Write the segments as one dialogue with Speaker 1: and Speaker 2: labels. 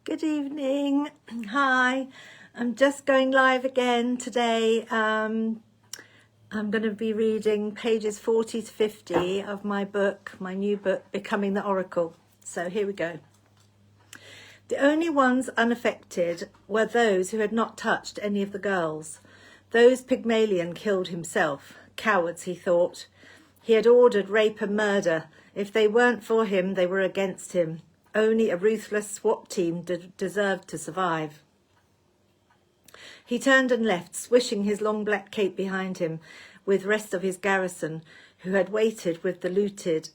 Speaker 1: Good evening. Hi. I'm just going live again today. I'm going to be reading pages 40 to 50 of my book, my new book, Becoming the Oracle. So here we go. The only ones unaffected were those who had not touched any of the girls. Those Pygmalion killed himself. Cowards, he thought. He had ordered rape and murder. If they weren't for him, they were against him. Only a ruthless SWAT team deserved to survive. He turned and left, swishing his long black cape behind him, with rest of his garrison, who had waited with the looted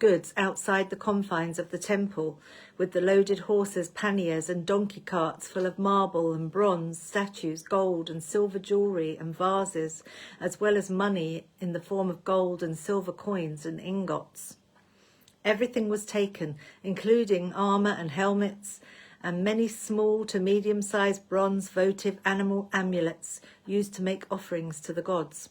Speaker 1: goods outside the confines of the temple, with the loaded horses, panniers, and donkey carts full of marble and bronze, statues, gold and silver jewellery and vases, as well as money in the form of gold and silver coins and ingots. Everything was taken, including armour and helmets, and many small to medium-sized bronze votive animal amulets used to make offerings to the gods.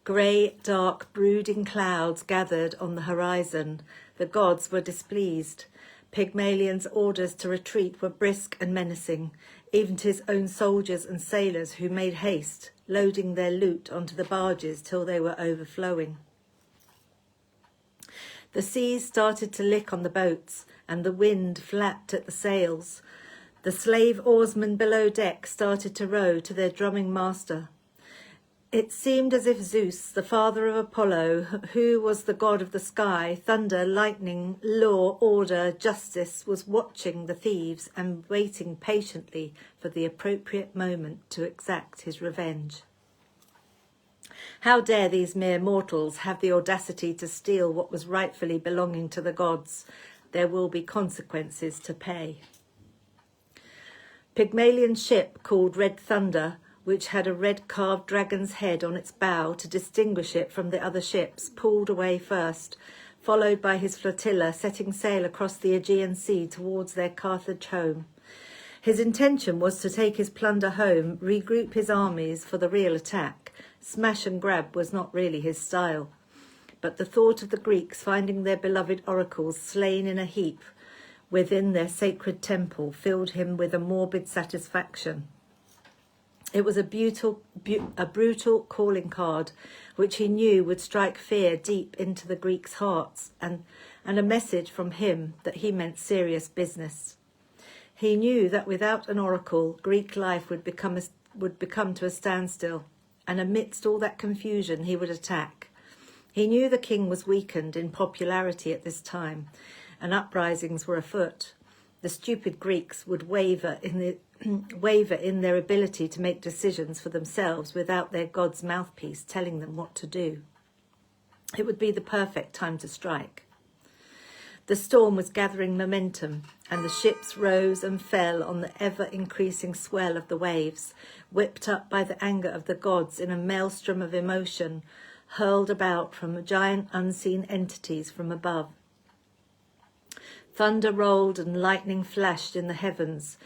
Speaker 1: Grey, dark, brooding clouds gathered on the horizon. The gods were displeased. Pygmalion's orders to retreat were brisk and menacing, even to his own soldiers and sailors who made haste, loading their loot onto the barges till they were overflowing. The seas started to lick on the boats, and the wind flapped at the sails. The slave oarsmen below deck started to row to their drumming master. It seemed as if Zeus, the father of Apollo, who was the god of the sky, thunder, lightning, law, order, justice, was watching the thieves and waiting patiently for the appropriate moment to exact his revenge. How dare these mere mortals have the audacity to steal what was rightfully belonging to the gods? There will be consequences to pay. Pygmalion's ship, called Red Thunder, which had a red carved dragon's head on its bow to distinguish it from the other ships, pulled away first, followed by his flotilla setting sail across the Aegean Sea towards their Carthage home. His intention was to take his plunder home, regroup his armies for the real attack. Smash and grab was not really his style. But the thought of the Greeks finding their beloved oracles slain in a heap within their sacred temple filled him with a morbid satisfaction. It was a brutal calling card, which he knew would strike fear deep into the Greeks' hearts, and a message from him that he meant serious business. He knew that without an oracle, Greek life would become to a standstill, and amidst all that confusion he would attack. He knew the king was weakened in popularity at this time, and uprisings were afoot. The stupid Greeks would waver in their ability to make decisions for themselves without their god's mouthpiece telling them what to do. It would be the perfect time to strike. The storm was gathering momentum, and the ships rose and fell on the ever-increasing swell of the waves, whipped up by the anger of the gods in a maelstrom of emotion, hurled about from giant unseen entities from above. Thunder rolled and lightning flashed in the heavens.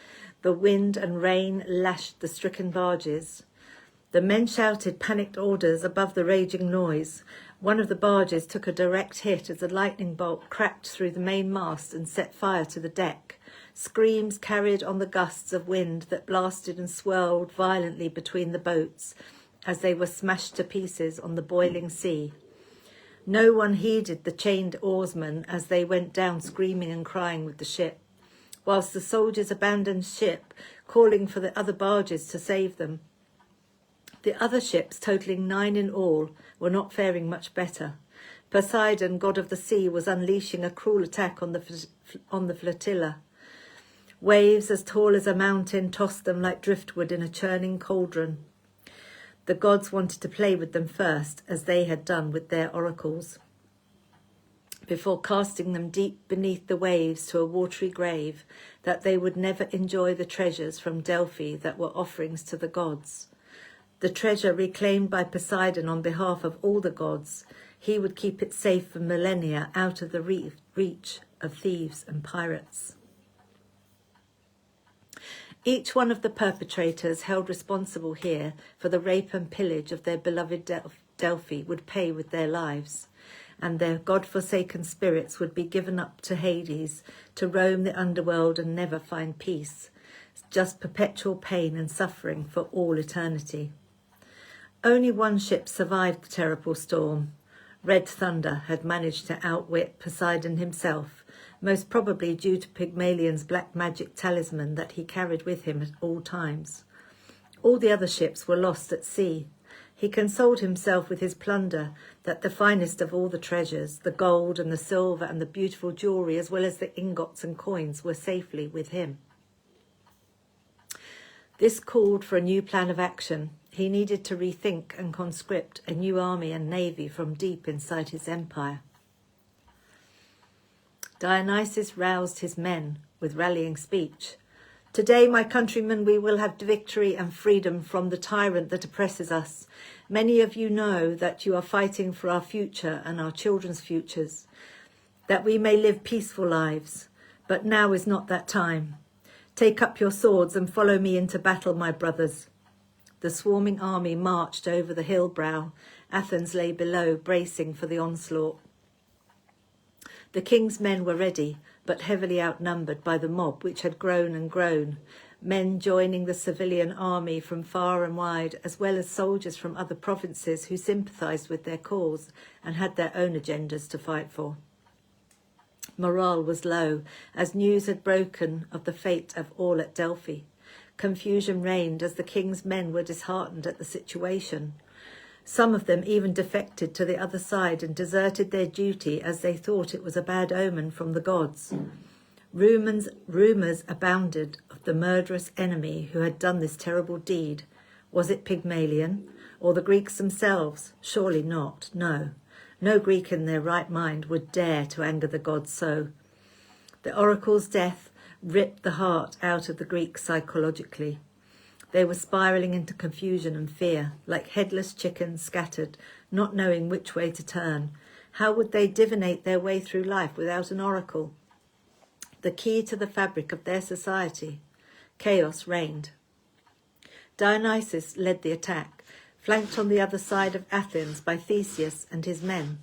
Speaker 1: The wind and rain lashed the stricken barges. The men shouted panicked orders above the raging noise. One of the barges took a direct hit as a lightning bolt cracked through the main mast and set fire to the deck. Screams carried on the gusts of wind that blasted and swirled violently between the boats as they were smashed to pieces on the boiling sea. No one heeded the chained oarsmen as they went down screaming and crying with the ship, whilst the soldiers abandoned ship, calling for the other barges to save them. The other ships, totalling 9 in all, were not faring much better. Poseidon, god of the sea, was unleashing a cruel attack on the flotilla. Waves as tall as a mountain tossed them like driftwood in a churning cauldron. The gods wanted to play with them first, as they had done with their oracles, before casting them deep beneath the waves to a watery grave, that they would never enjoy the treasures from Delphi that were offerings to the gods. The treasure reclaimed by Poseidon on behalf of all the gods, he would keep it safe for millennia out of the reach of thieves and pirates. Each one of the perpetrators held responsible here for the rape and pillage of their beloved Delphi would pay with their lives. and their God-forsaken spirits would be given up to Hades, to roam the underworld and never find peace, just perpetual pain and suffering for all eternity. Only one ship survived the terrible storm. Red Thunder had managed to outwit Poseidon himself, most probably due to Pygmalion's black magic talisman that he carried with him at all times. All the other ships were lost at sea. He consoled himself with his plunder that the finest of all the treasures, the gold and the silver and the beautiful jewellery, as well as the ingots and coins, were safely with him. This called for a new plan of action. He needed to rethink and conscript a new army and navy from deep inside his empire. Dionysus roused his men with rallying speech. "Today, my countrymen, we will have victory and freedom from the tyrant that oppresses us. Many of you know that you are fighting for our future and our children's futures, that we may live peaceful lives. But now is not that time. Take up your swords and follow me into battle, my brothers." The swarming army marched over the hill brow. Athens lay below, bracing for the onslaught. The king's men were ready, but heavily outnumbered by the mob, which had grown and grown, men joining the civilian army from far and wide, as well as soldiers from other provinces who sympathised with their cause and had their own agendas to fight for. Morale was low, as news had broken of the fate of all at Delphi. Confusion reigned as the king's men were disheartened at the situation. Some of them even defected to the other side and deserted their duty as they thought it was a bad omen from the gods. Rumours abounded of the murderous enemy who had done this terrible deed. Was it Pygmalion or the Greeks themselves? Surely not, no. No Greek in their right mind would dare to anger the gods so. The oracle's death ripped the heart out of the Greeks psychologically. They were spiralling into confusion and fear, like headless chickens scattered, not knowing which way to turn. How would they divinate their way through life without an oracle? The key to the fabric of their society. Chaos reigned. Dionysus led the attack, flanked on the other side of Athens by Theseus and his men.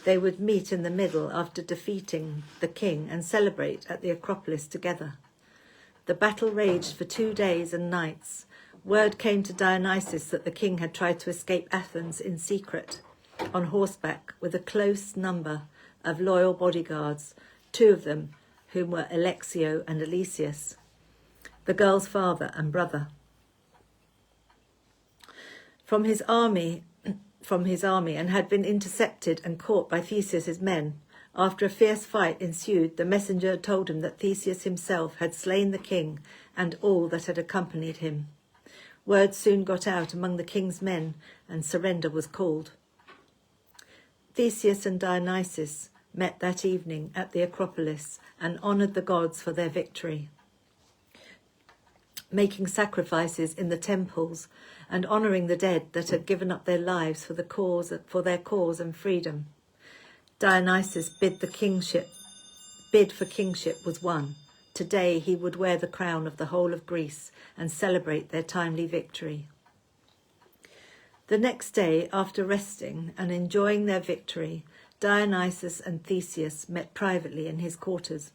Speaker 1: They would meet in the middle after defeating the king and celebrate at the Acropolis together. The battle raged for 2 days and nights. Word came to Dionysus that the king had tried to escape Athens in secret, on horseback, with a close number of loyal bodyguards, 2 of them whom were Alexio and Alesius, the girl's father and brother. From his army and had been intercepted and caught by Theseus's men. After a fierce fight ensued, the messenger told him that Theseus himself had slain the king and all that had accompanied him. Word soon got out among the king's men, and surrender was called. Theseus and Dionysus met that evening at the Acropolis and honoured the gods for their victory, making sacrifices in the temples and honouring the dead that had given up their lives for their cause and freedom. Dionysus bid for kingship was won. Today he would wear the crown of the whole of Greece and celebrate their timely victory. The next day, after resting and enjoying their victory, Dionysus and Theseus met privately in his quarters.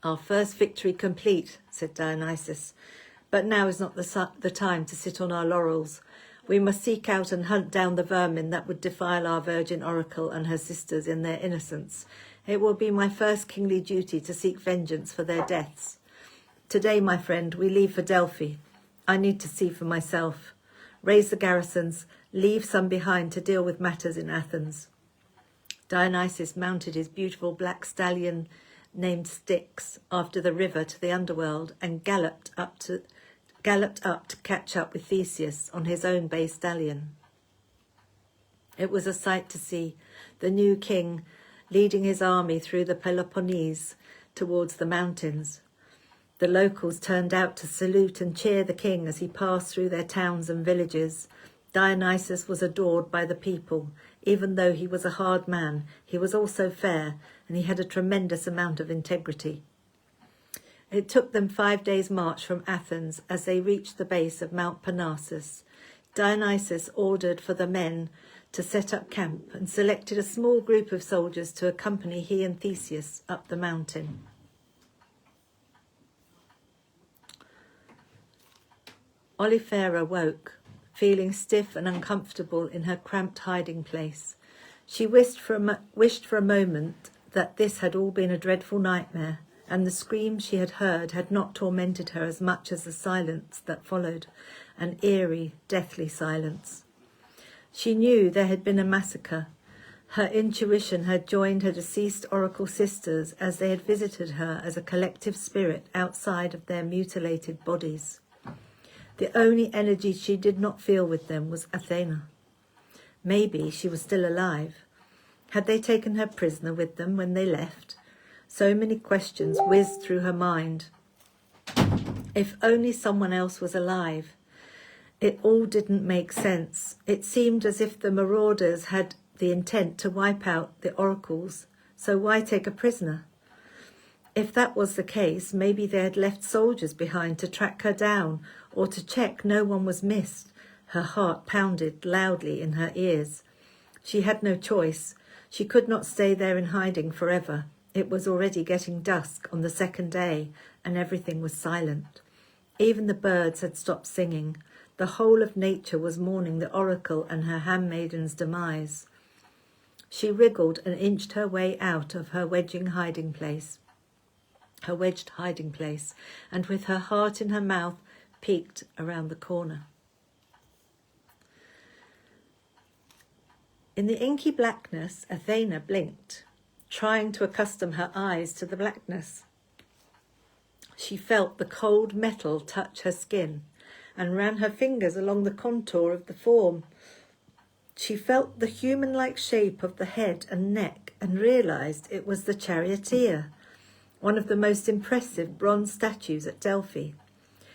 Speaker 1: "Our first victory complete," said Dionysus, "but now is not the time to sit on our laurels. We must seek out and hunt down the vermin that would defile our virgin oracle and her sisters in their innocence. It will be my first kingly duty to seek vengeance for their deaths. Today, my friend, we leave for Delphi. I need to see for myself. Raise the garrisons, leave some behind to deal with matters in Athens." Dionysus mounted his beautiful black stallion named Styx after the river to the underworld and galloped up to catch up with Theseus on his own bay stallion. It was a sight to see, the new king leading his army through the Peloponnese towards the mountains. The locals turned out to salute and cheer the king as he passed through their towns and villages. Dionysus was adored by the people. Even though he was a hard man, he was also fair, and he had a tremendous amount of integrity. It took them 5 days' march from Athens as they reached the base of Mount Parnassus. Dionysus ordered for the men to set up camp and selected a small group of soldiers to accompany he and Theseus up the mountain. Oleifera woke, feeling stiff and uncomfortable in her cramped hiding place. She wished for a moment that this had all been a dreadful nightmare, and the screams she had heard had not tormented her as much as the silence that followed, an eerie, deathly silence. She knew there had been a massacre. Her intuition had joined her deceased oracle sisters as they had visited her as a collective spirit outside of their mutilated bodies. The only energy she did not feel with them was Athena. Maybe she was still alive. Had they taken her prisoner with them when they left? So many questions whizzed through her mind. If only someone else was alive. It all didn't make sense. It seemed as if the marauders had the intent to wipe out the oracles, so why take a prisoner? If that was the case, maybe they had left soldiers behind to track her down or to check no one was missed. Her heart pounded loudly in her ears. She had no choice. She could not stay there in hiding forever. It was already getting dusk on the second day, and everything was silent. Even the birds had stopped singing. The whole of nature was mourning the oracle and her handmaiden's demise. She wriggled and inched her way out of her wedged hiding place, and with her heart in her mouth, peeked around the corner. In the inky blackness, Athena blinked, trying to accustom her eyes to the blackness. She felt the cold metal touch her skin and ran her fingers along the contour of the form. She felt the human-like shape of the head and neck and realised it was the charioteer, one of the most impressive bronze statues at Delphi.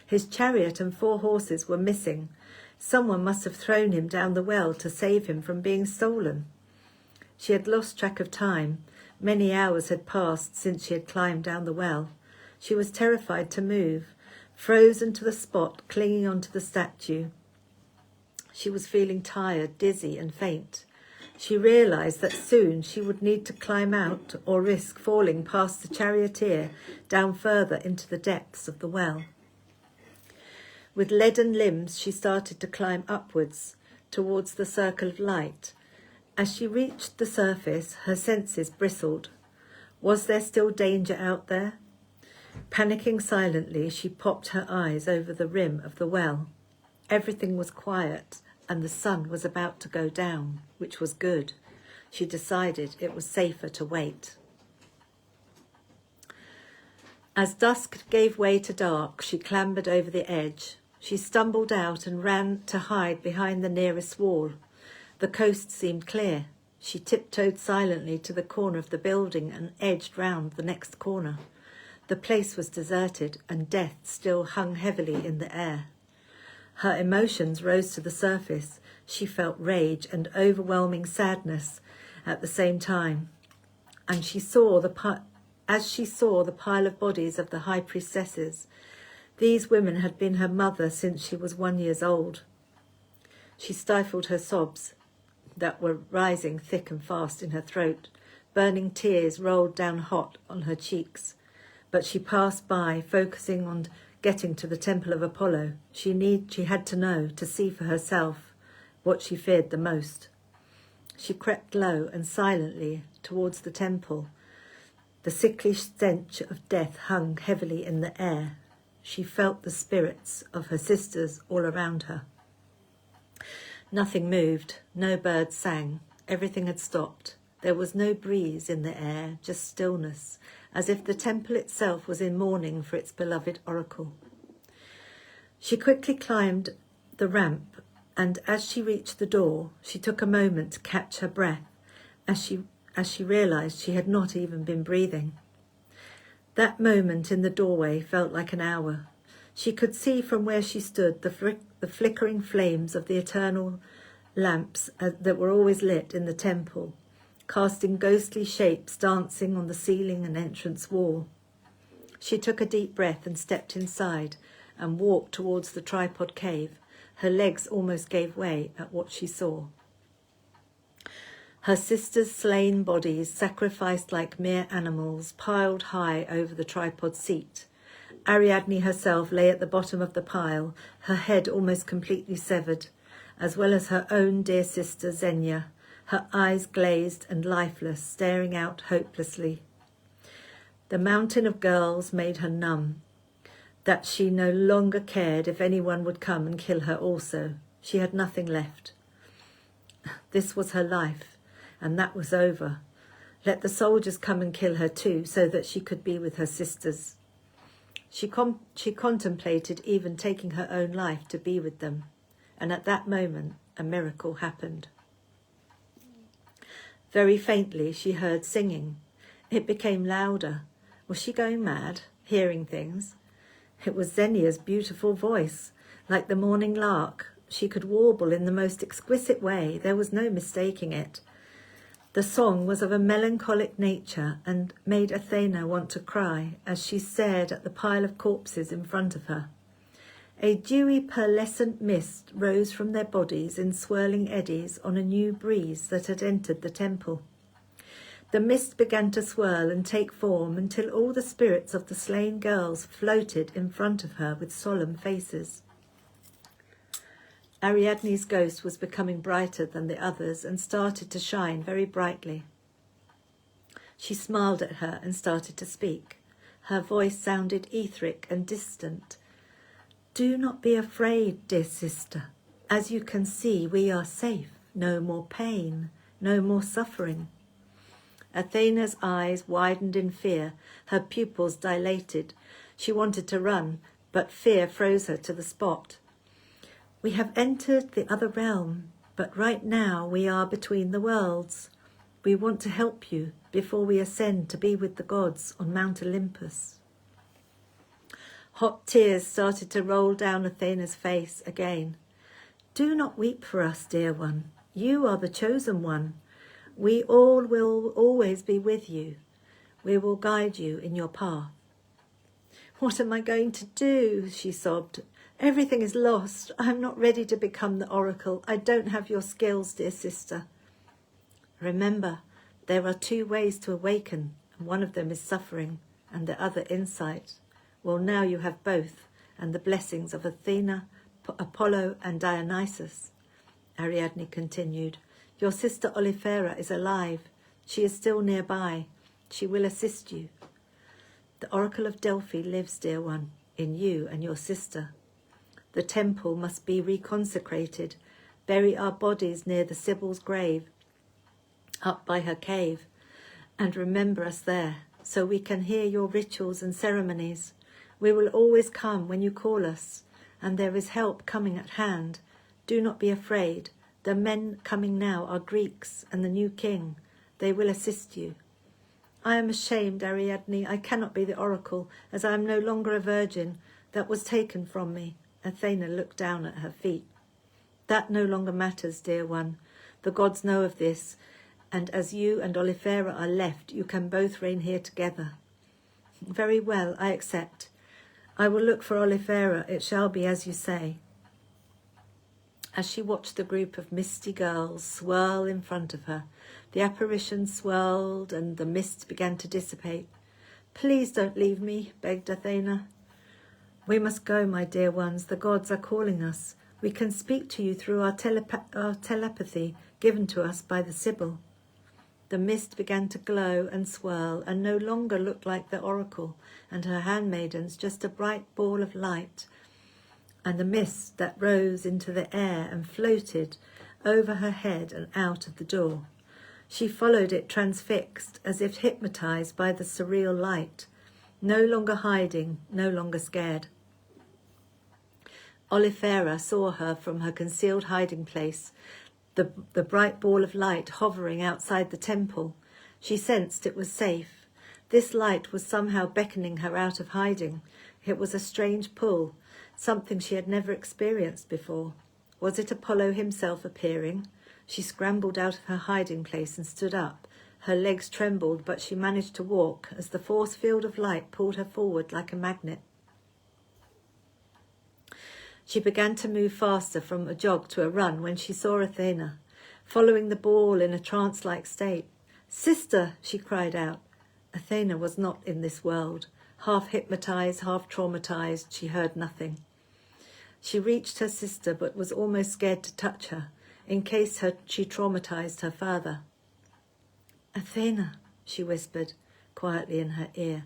Speaker 1: His chariot and 4 horses were missing. Someone must have thrown him down the well to save him from being stolen. She had lost track of time. Many hours had passed since she had climbed down the well. She was terrified to move, frozen to the spot, clinging onto the statue. She was feeling tired, dizzy and faint. She realised that soon she would need to climb out or risk falling past the charioteer down further into the depths of the well. With leaden limbs, she started to climb upwards towards the circle of light. As she reached the surface, her senses bristled. Was there still danger out there? Panicking silently, she popped her eyes over the rim of the well. Everything was quiet, and the sun was about to go down, which was good. She decided it was safer to wait. As dusk gave way to dark, she clambered over the edge. She stumbled out and ran to hide behind the nearest wall. The coast seemed clear. She tiptoed silently to the corner of the building and edged round the next corner. The place was deserted, and death still hung heavily in the air. Her emotions rose to the surface. She felt rage and overwhelming sadness at the same time. And as she saw the pile of bodies of the high priestesses, these women had been her mother since she was 1 year old. She stifled her sobs that were rising thick and fast in her throat. Burning tears rolled down hot on her cheeks. But she passed by, focusing on getting to the Temple of Apollo. She had to know, to see for herself, what she feared the most. She crept low and silently towards the temple. The sickly stench of death hung heavily in the air. She felt the spirits of her sisters all around her. Nothing moved, no birds sang. Everything had stopped. There was no breeze in the air, just stillness, as if the temple itself was in mourning for its beloved oracle. She quickly climbed the ramp, and as she reached the door, she took a moment to catch her breath, as she realised she had not even been breathing. That moment in the doorway felt like an hour. She could see from where she stood the flickering flames of the eternal lamps that were always lit in the temple, casting ghostly shapes dancing on the ceiling and entrance wall. She took a deep breath and stepped inside and walked towards the tripod cave. Her legs almost gave way at what she saw. Her sisters' slain bodies, sacrificed like mere animals, piled high over the tripod seat. Ariadne herself lay at the bottom of the pile, her head almost completely severed, as well as her own dear sister Xenia, her eyes glazed and lifeless, staring out hopelessly. The mountain of girls made her numb, that she no longer cared if anyone would come and kill her also. She had nothing left. This was her life, and that was over. Let the soldiers come and kill her too, so that she could be with her sisters. She contemplated even taking her own life to be with them, and at that moment a miracle happened. Very faintly she heard singing. It became louder. Was she going mad, hearing things? It was Xenia's beautiful voice, like the morning lark. She could warble in the most exquisite way. There was no mistaking it. The song was of a melancholic nature and made Athena want to cry as she stared at the pile of corpses in front of her. A dewy pearlescent mist rose from their bodies in swirling eddies on a new breeze that had entered the temple. The mist began to swirl and take form until all the spirits of the slain girls floated in front of her with solemn faces. Ariadne's ghost was becoming brighter than the others and started to shine very brightly. She smiled at her and started to speak. Her voice sounded etheric and distant. "Do not be afraid, dear sister. As you can see, we are safe. No more pain, no more suffering." Athena's eyes widened in fear, her pupils dilated. She wanted to run, but fear froze her to the spot. "We have entered the other realm, but right now we are between the worlds. We want to help you before we ascend to be with the gods on Mount Olympus." Hot tears started to roll down Athena's face again. "Do not weep for us, dear one. You are the chosen one. We all will always be with you. We will guide you in your path." "What am I going to do?" she sobbed. "Everything is lost. I am not ready to become the oracle. I don't have your skills, dear sister." "Remember, there are two ways to awaken, and one of them is suffering, and the other insight. Well, now you have both, and the blessings of Athena, Apollo, and Dionysus." Ariadne continued. "Your sister Olifera is alive. She is still nearby. She will assist you. The Oracle of Delphi lives, dear one, in you and your sister. The temple must be reconsecrated. Bury our bodies near the Sibyl's grave, up by her cave, and remember us there, so we can hear your rituals and ceremonies. We will always come when you call us, and there is help coming at hand. Do not be afraid. The men coming now are Greeks and the new king. They will assist you." "I am ashamed, Ariadne. I cannot be the oracle, as I am no longer a virgin. That was taken from me." Athena looked down at her feet. "That no longer matters, dear one. The gods know of this, and as you and Olifera are left, you can both reign here together." "Very well, I accept. I will look for Olifera. It shall be as you say." As she watched the group of misty girls swirl in front of her, the apparition swirled and the mist began to dissipate. "Please don't leave me," begged Athena. "We must go, my dear ones. The gods are calling us. We can speak to you through our telepathy given to us by the Sibyl." The mist began to glow and swirl and no longer looked like the oracle and her handmaidens, just a bright ball of light, and the mist that rose into the air and floated over her head and out of the door. She followed it transfixed, as if hypnotized by the surreal light, no longer hiding, no longer scared. Olifera saw her from her concealed hiding place, the bright ball of light hovering outside the temple. She sensed it was safe. This light was somehow beckoning her out of hiding. It was a strange pull, something she had never experienced before. Was it Apollo himself appearing? She scrambled out of her hiding place and stood up. Her legs trembled, but she managed to walk as the force field of light pulled her forward like a magnet. She began to move faster from a jog to a run when she saw Athena. following the ball in a trance-like state. "Sister!" she cried out. Athena was not in this world. Half hypnotized, half traumatized, she heard nothing. She reached her sister, but was almost scared to touch her, in case she traumatized her father. "Athena," she whispered quietly in her ear.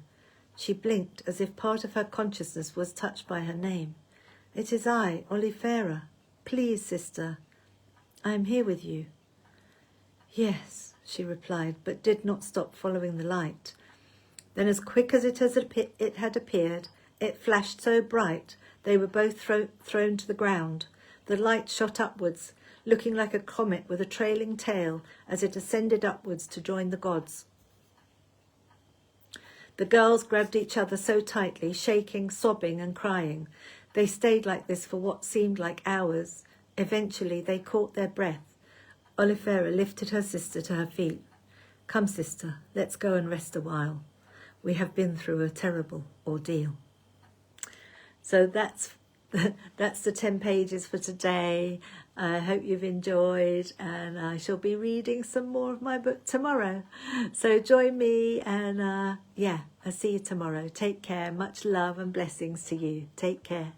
Speaker 1: She blinked as if part of her consciousness was touched by her name. "It is I, Olifera. Please, sister, I am here with you." "Yes," she replied, but did not stop following the light. Then, as quick as it had appeared, it flashed so bright they were both thrown to the ground. The light shot upwards, looking like a comet with a trailing tail as it ascended upwards to join the gods. The girls grabbed each other so tightly, shaking, sobbing and crying. They stayed like this for what seemed like hours. Eventually they caught their breath. Olifera lifted her sister to her feet. "Come, sister, let's go and rest a while. We have been through a terrible ordeal." So that's the 10 pages for today. I hope you've enjoyed, and I shall be reading some more of my book tomorrow. So join me, and I'll see you tomorrow. Take care. Much love and blessings to you. Take care.